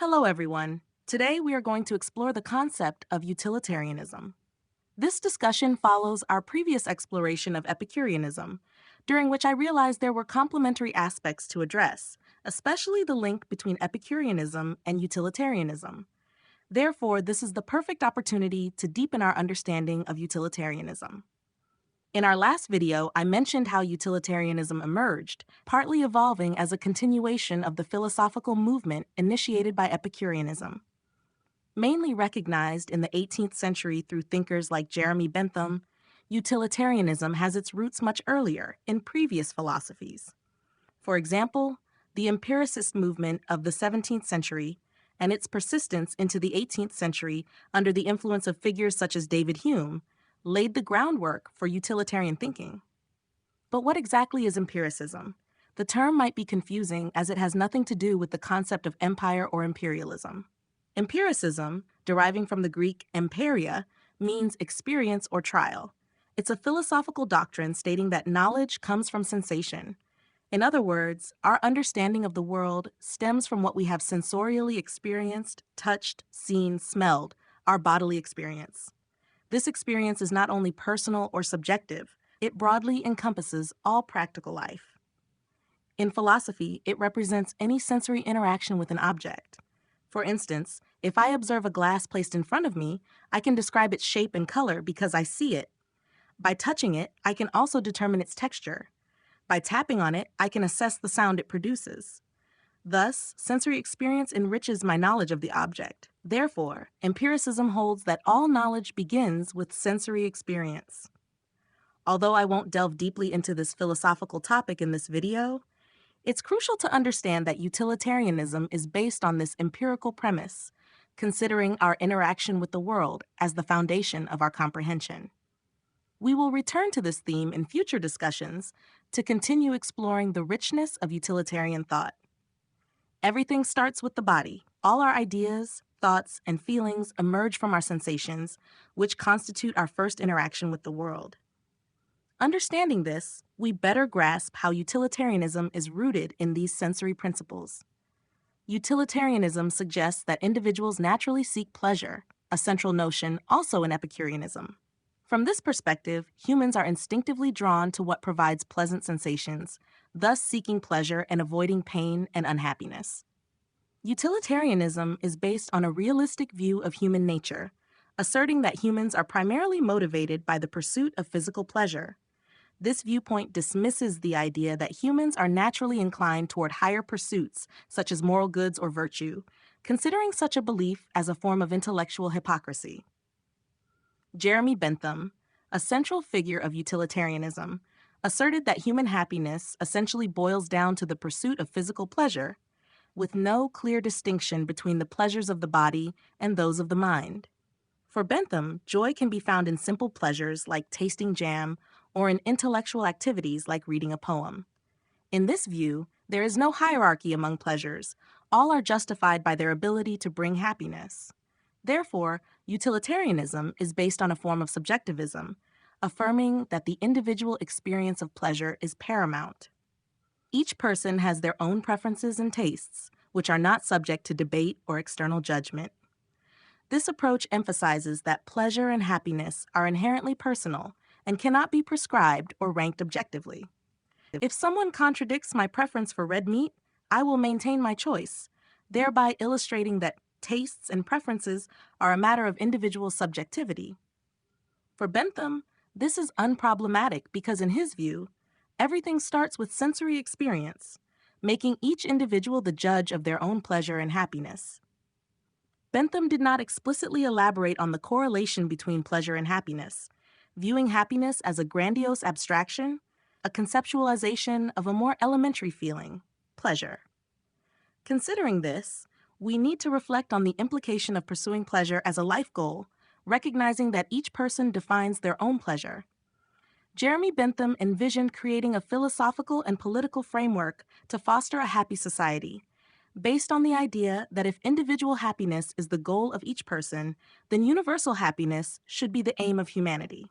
Hello, everyone. Today we are going to explore the concept of utilitarianism. This discussion follows our previous exploration of Epicureanism, during which I realized there were complementary aspects to address, especially the link between Epicureanism and utilitarianism. Therefore, this is the perfect opportunity to deepen our understanding of utilitarianism. In our last video, I mentioned how utilitarianism emerged, partly evolving as a continuation of the philosophical movement initiated by Epicureanism. Mainly recognized in the 18th century through thinkers like Jeremy Bentham, utilitarianism has its roots much earlier in previous philosophies. For example, the empiricist movement of the 17th century and its persistence into the 18th century under the influence of figures such as David Hume laid the groundwork for utilitarian thinking. But what exactly is empiricism? The term might be confusing as it has nothing to do with the concept of empire or imperialism. Empiricism, deriving from the Greek empiria, means experience or trial. It's a philosophical doctrine stating that knowledge comes from sensation. In other words, our understanding of the world stems from what we have sensorially experienced, touched, seen, smelled, our bodily experience. This experience is not only personal or subjective, it broadly encompasses all practical life. In philosophy, it represents any sensory interaction with an object. For instance, if I observe a glass placed in front of me, I can describe its shape and color because I see it. By touching it, I can also determine its texture. By tapping on it, I can assess the sound it produces. Thus, sensory experience enriches my knowledge of the object. Therefore, empiricism holds that all knowledge begins with sensory experience. Although I won't delve deeply into this philosophical topic in this video, it's crucial to understand that utilitarianism is based on this empirical premise, considering our interaction with the world as the foundation of our comprehension. We will return to this theme in future discussions to continue exploring the richness of utilitarian thought. Everything starts with the body. All our ideas, thoughts, and feelings emerge from our sensations, which constitute our first interaction with the world. Understanding this, we better grasp how utilitarianism is rooted in these sensory principles. Utilitarianism suggests that individuals naturally seek pleasure, a central notion also in Epicureanism. From this perspective, humans are instinctively drawn to what provides pleasant sensations, thus seeking pleasure and avoiding pain and unhappiness. Utilitarianism is based on a realistic view of human nature, asserting that humans are primarily motivated by the pursuit of physical pleasure. This viewpoint dismisses the idea that humans are naturally inclined toward higher pursuits, such as moral goods or virtue, considering such a belief as a form of intellectual hypocrisy. Jeremy Bentham, a central figure of utilitarianism, asserted that human happiness essentially boils down to the pursuit of physical pleasure, with no clear distinction between the pleasures of the body and those of the mind. For Bentham, joy can be found in simple pleasures like tasting jam or in intellectual activities like reading a poem. In this view, there is no hierarchy among pleasures. All are justified by their ability to bring happiness. Therefore, utilitarianism is based on a form of subjectivism, affirming that the individual experience of pleasure is paramount. Each person has their own preferences and tastes, which are not subject to debate or external judgment. This approach emphasizes that pleasure and happiness are inherently personal and cannot be prescribed or ranked objectively. If someone contradicts my preference for red meat, I will maintain my choice, thereby illustrating that tastes and preferences are a matter of individual subjectivity. For Bentham, this is unproblematic because in his view, everything starts with sensory experience, making each individual the judge of their own pleasure and happiness. Bentham did not explicitly elaborate on the correlation between pleasure and happiness, viewing happiness as a grandiose abstraction, a conceptualization of a more elementary feeling, pleasure. Considering this, we need to reflect on the implication of pursuing pleasure as a life goal, recognizing that each person defines their own pleasure. Jeremy Bentham envisioned creating a philosophical and political framework to foster a happy society, based on the idea that if individual happiness is the goal of each person, then universal happiness should be the aim of humanity.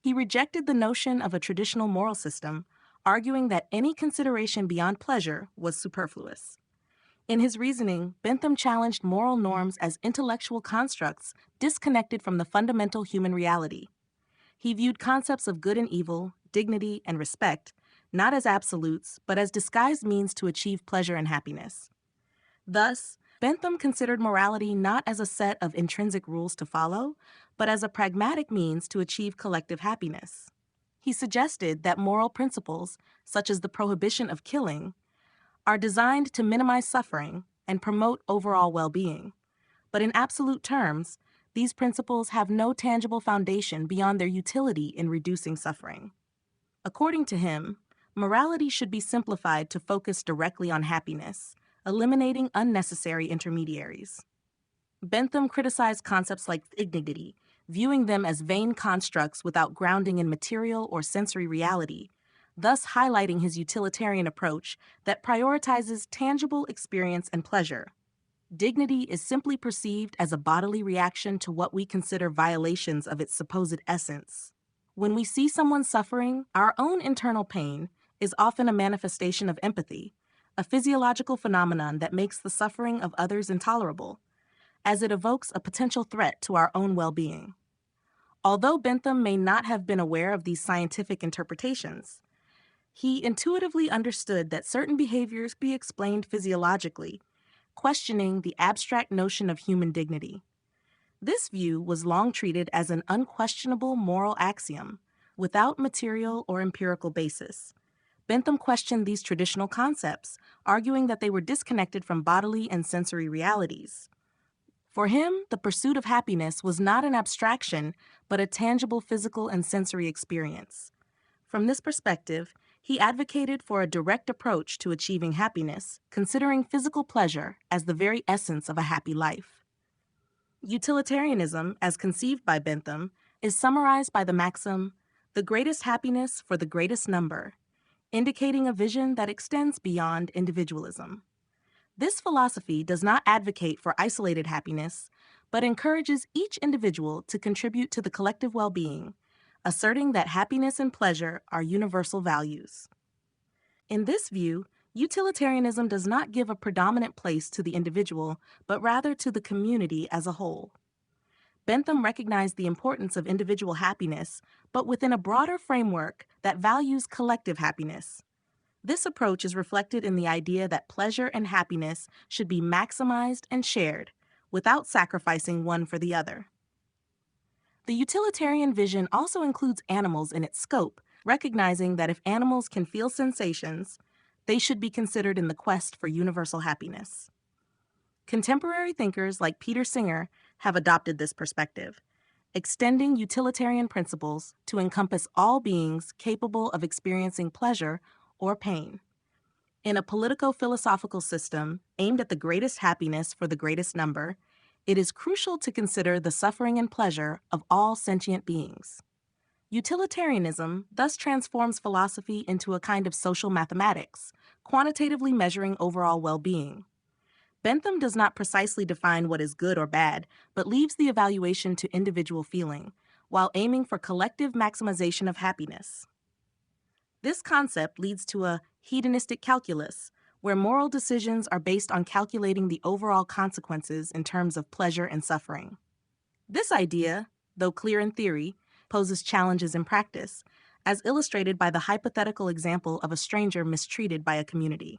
He rejected the notion of a traditional moral system, arguing that any consideration beyond pleasure was superfluous. In his reasoning, Bentham challenged moral norms as intellectual constructs disconnected from the fundamental human reality. He viewed concepts of good and evil, dignity, and respect not as absolutes, but as disguised means to achieve pleasure and happiness. Thus, Bentham considered morality not as a set of intrinsic rules to follow, but as a pragmatic means to achieve collective happiness. He suggested that moral principles, such as the prohibition of killing, are designed to minimize suffering and promote overall well-being. But in absolute terms, these principles have no tangible foundation beyond their utility in reducing suffering. According to him, morality should be simplified to focus directly on happiness, eliminating unnecessary intermediaries. Bentham criticized concepts like dignity, viewing them as vain constructs without grounding in material or sensory reality, thus highlighting his utilitarian approach that prioritizes tangible experience and pleasure. Dignity is simply perceived as a bodily reaction to what we consider violations of its supposed essence. When we see someone suffering, our own internal pain is often a manifestation of empathy, a physiological phenomenon that makes the suffering of others intolerable, as it evokes a potential threat to our own well-being. Although Bentham may not have been aware of these scientific interpretations, he intuitively understood that certain behaviors be explained physiologically, questioning the abstract notion of human dignity. This view was long treated as an unquestionable moral axiom, without material or empirical basis. Bentham questioned these traditional concepts, arguing that they were disconnected from bodily and sensory realities. For him, the pursuit of happiness was not an abstraction, but a tangible physical and sensory experience. From this perspective, he advocated for a direct approach to achieving happiness, considering physical pleasure as the very essence of a happy life. Utilitarianism, as conceived by Bentham, is summarized by the maxim, "the greatest happiness for the greatest number," indicating a vision that extends beyond individualism. This philosophy does not advocate for isolated happiness, but encourages each individual to contribute to the collective well-being, asserting that happiness and pleasure are universal values. In this view, utilitarianism does not give a predominant place to the individual, but rather to the community as a whole. Bentham recognized the importance of individual happiness, but within a broader framework that values collective happiness. This approach is reflected in the idea that pleasure and happiness should be maximized and shared, without sacrificing one for the other. The utilitarian vision also includes animals in its scope, recognizing that if animals can feel sensations, they should be considered in the quest for universal happiness. Contemporary thinkers like Peter Singer have adopted this perspective, extending utilitarian principles to encompass all beings capable of experiencing pleasure or pain. In a politico-philosophical system aimed at the greatest happiness for the greatest number, it is crucial to consider the suffering and pleasure of all sentient beings. Utilitarianism thus transforms philosophy into a kind of social mathematics, quantitatively measuring overall well-being. Bentham does not precisely define what is good or bad, but leaves the evaluation to individual feeling, while aiming for collective maximization of happiness. This concept leads to a hedonistic calculus, where moral decisions are based on calculating the overall consequences in terms of pleasure and suffering. This idea, though clear in theory, poses challenges in practice, as illustrated by the hypothetical example of a stranger mistreated by a community.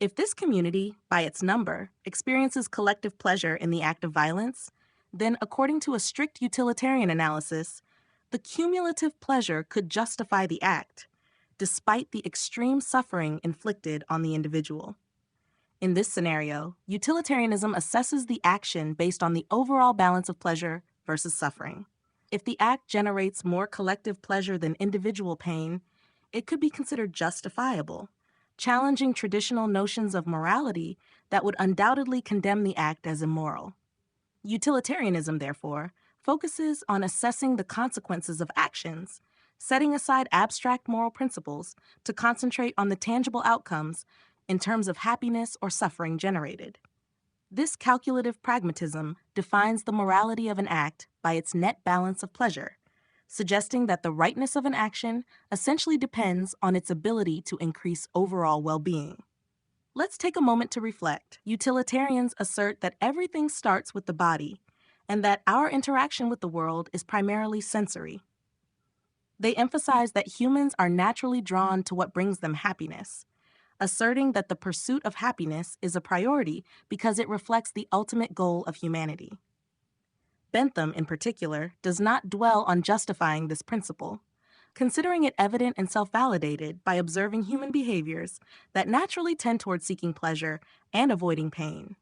If this community, by its number, experiences collective pleasure in the act of violence, then according to a strict utilitarian analysis, the cumulative pleasure could justify the act, despite the extreme suffering inflicted on the individual. In this scenario, utilitarianism assesses the action based on the overall balance of pleasure versus suffering. If the act generates more collective pleasure than individual pain, it could be considered justifiable, challenging traditional notions of morality that would undoubtedly condemn the act as immoral. Utilitarianism, therefore, focuses on assessing the consequences of actions, setting aside abstract moral principles to concentrate on the tangible outcomes in terms of happiness or suffering generated. This calculative pragmatism defines the morality of an act by its net balance of pleasure, suggesting that the rightness of an action essentially depends on its ability to increase overall well-being. Let's take a moment to reflect. Utilitarians assert that everything starts with the body, and that our interaction with the world is primarily sensory. They emphasize that humans are naturally drawn to what brings them happiness, asserting that the pursuit of happiness is a priority because it reflects the ultimate goal of humanity. Bentham, in particular, does not dwell on justifying this principle, considering it evident and self-validated by observing human behaviors that naturally tend toward seeking pleasure and avoiding pain.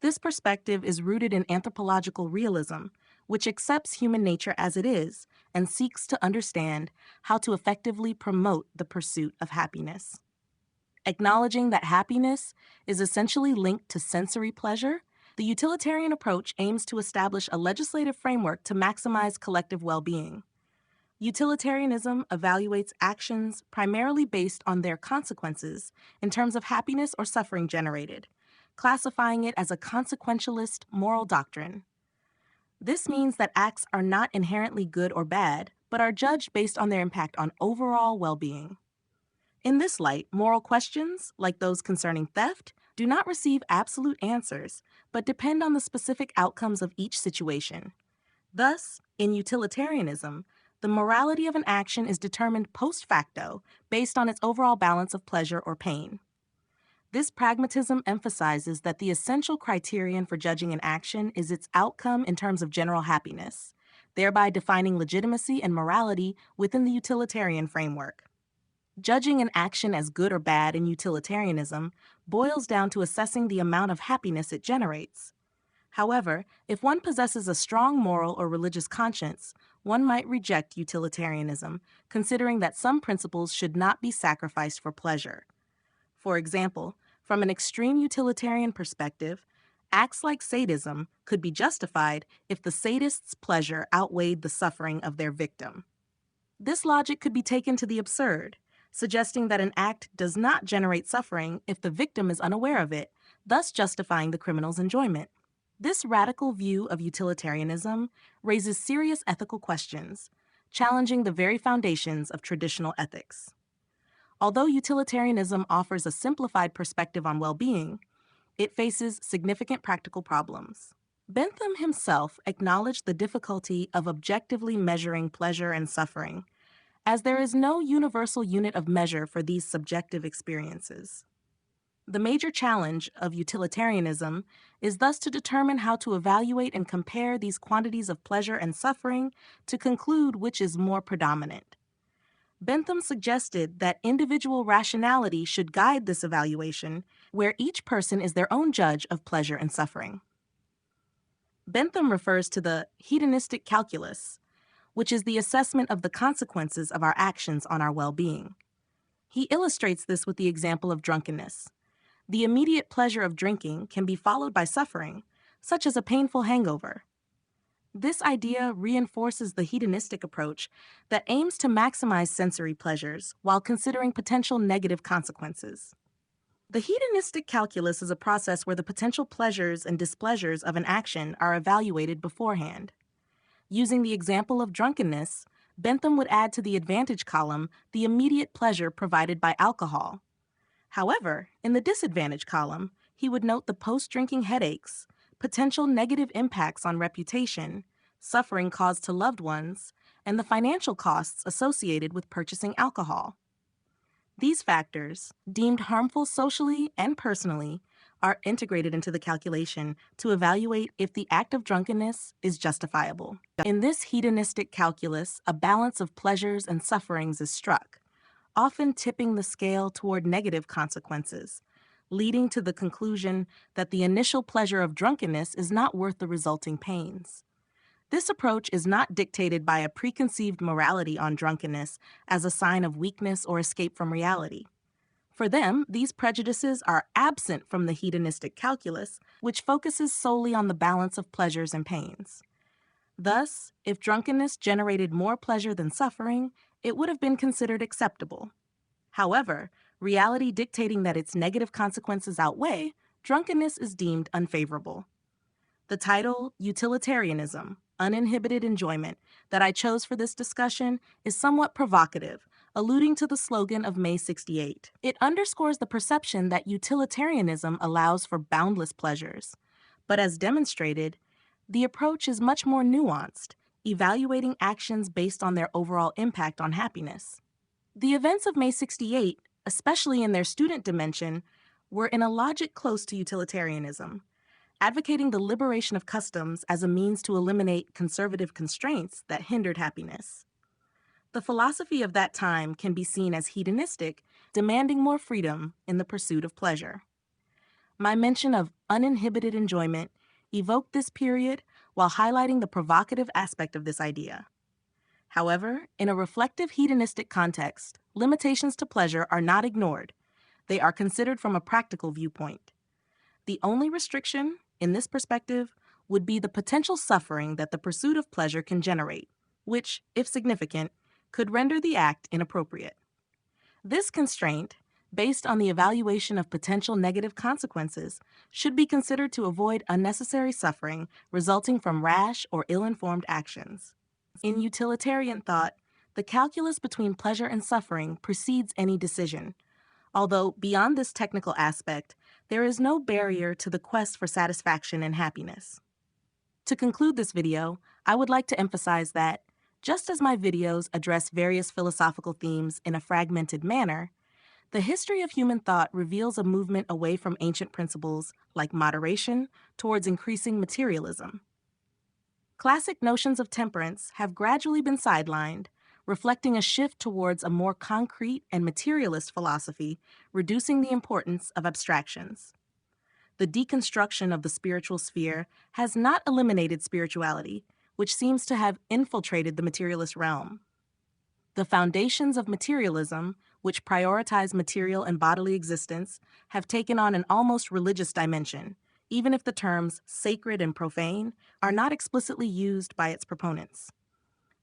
This perspective is rooted in anthropological realism, which accepts human nature as it is and seeks to understand how to effectively promote the pursuit of happiness. Acknowledging that happiness is essentially linked to sensory pleasure, the utilitarian approach aims to establish a legislative framework to maximize collective well-being. Utilitarianism evaluates actions primarily based on their consequences in terms of happiness or suffering generated, classifying it as a consequentialist moral doctrine. This means that acts are not inherently good or bad, but are judged based on their impact on overall well-being. In this light, moral questions, like those concerning theft, do not receive absolute answers, but depend on the specific outcomes of each situation. Thus, in utilitarianism, the morality of an action is determined post facto based on its overall balance of pleasure or pain. This pragmatism emphasizes that the essential criterion for judging an action is its outcome in terms of general happiness, thereby defining legitimacy and morality within the utilitarian framework. Judging an action as good or bad in utilitarianism boils down to assessing the amount of happiness it generates. However, if one possesses a strong moral or religious conscience, one might reject utilitarianism, considering that some principles should not be sacrificed for pleasure. For example, from an extreme utilitarian perspective, acts like sadism could be justified if the sadist's pleasure outweighed the suffering of their victim. This logic could be taken to the absurd, suggesting that an act does not generate suffering if the victim is unaware of it, thus justifying the criminal's enjoyment. This radical view of utilitarianism raises serious ethical questions, challenging the very foundations of traditional ethics. Although utilitarianism offers a simplified perspective on well-being, it faces significant practical problems. Bentham himself acknowledged the difficulty of objectively measuring pleasure and suffering, as there is no universal unit of measure for these subjective experiences. The major challenge of utilitarianism is thus to determine how to evaluate and compare these quantities of pleasure and suffering to conclude which is more predominant. Bentham suggested that individual rationality should guide this evaluation, where each person is their own judge of pleasure and suffering. Bentham refers to the hedonistic calculus, which is the assessment of the consequences of our actions on our well-being. He illustrates this with the example of drunkenness. The immediate pleasure of drinking can be followed by suffering, such as a painful hangover. This idea reinforces the hedonistic approach that aims to maximize sensory pleasures while considering potential negative consequences. The hedonistic calculus is a process where the potential pleasures and displeasures of an action are evaluated beforehand. Using the example of drunkenness, Bentham would add to the advantage column the immediate pleasure provided by alcohol. However, in the disadvantage column, he would note the post-drinking headaches, potential negative impacts on reputation, suffering caused to loved ones, and the financial costs associated with purchasing alcohol. These factors, deemed harmful socially and personally, are integrated into the calculation to evaluate if the act of drunkenness is justifiable. In this hedonistic calculus, a balance of pleasures and sufferings is struck, often tipping the scale toward negative consequences, leading to the conclusion that the initial pleasure of drunkenness is not worth the resulting pains. This approach is not dictated by a preconceived morality on drunkenness as a sign of weakness or escape from reality. For them, these prejudices are absent from the hedonistic calculus, which focuses solely on the balance of pleasures and pains. Thus, if drunkenness generated more pleasure than suffering, it would have been considered acceptable. However, reality dictating that its negative consequences outweigh, drunkenness is deemed unfavorable. The title, Utilitarianism, Uninhibited Enjoyment, that I chose for this discussion is somewhat provocative, alluding to the slogan of May 68. It underscores the perception that utilitarianism allows for boundless pleasures. But as demonstrated, the approach is much more nuanced, evaluating actions based on their overall impact on happiness. The events of May 68, especially in their student dimension, were in a logic close to utilitarianism, advocating the liberation of customs as a means to eliminate conservative constraints that hindered happiness. The philosophy of that time can be seen as hedonistic, demanding more freedom in the pursuit of pleasure. My mention of uninhibited enjoyment evoked this period while highlighting the provocative aspect of this idea. However, in a reflective hedonistic context, limitations to pleasure are not ignored. They are considered from a practical viewpoint. The only restriction, in this perspective, would be the potential suffering that the pursuit of pleasure can generate, which, if significant, could render the act inappropriate. This constraint, based on the evaluation of potential negative consequences, should be considered to avoid unnecessary suffering resulting from rash or ill-informed actions. In utilitarian thought, the calculus between pleasure and suffering precedes any decision, although beyond this technical aspect, there is no barrier to the quest for satisfaction and happiness. To conclude this video, I would like to emphasize that, just as my videos address various philosophical themes in a fragmented manner, the history of human thought reveals a movement away from ancient principles like moderation towards increasing materialism. Classic notions of temperance have gradually been sidelined, reflecting a shift towards a more concrete and materialist philosophy, reducing the importance of abstractions. The deconstruction of the spiritual sphere has not eliminated spirituality, which seems to have infiltrated the materialist realm. The foundations of materialism, which prioritize material and bodily existence, have taken on an almost religious dimension, even if the terms sacred and profane are not explicitly used by its proponents.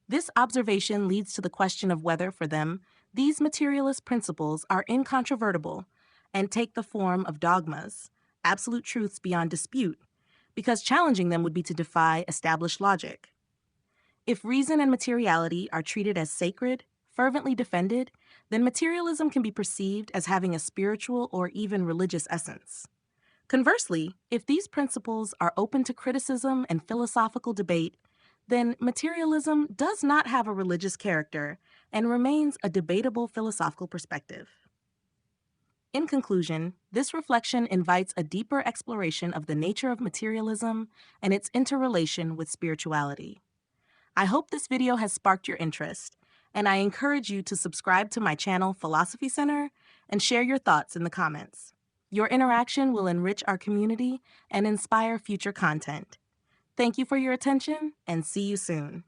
This observation leads to the question of whether, for them, these materialist principles are incontrovertible and take the form of dogmas, absolute truths beyond dispute, because challenging them would be to defy established logic. If reason and materiality are treated as sacred, fervently defended, then materialism can be perceived as having a spiritual or even religious essence. Conversely, if these principles are open to criticism and philosophical debate, then materialism does not have a religious character and remains a debatable philosophical perspective. In conclusion, this reflection invites a deeper exploration of the nature of materialism and its interrelation with spirituality. I hope this video has sparked your interest, and I encourage you to subscribe to my channel Philosophy Center and share your thoughts in the comments. Your interaction will enrich our community and inspire future content. Thank you for your attention, and see you soon.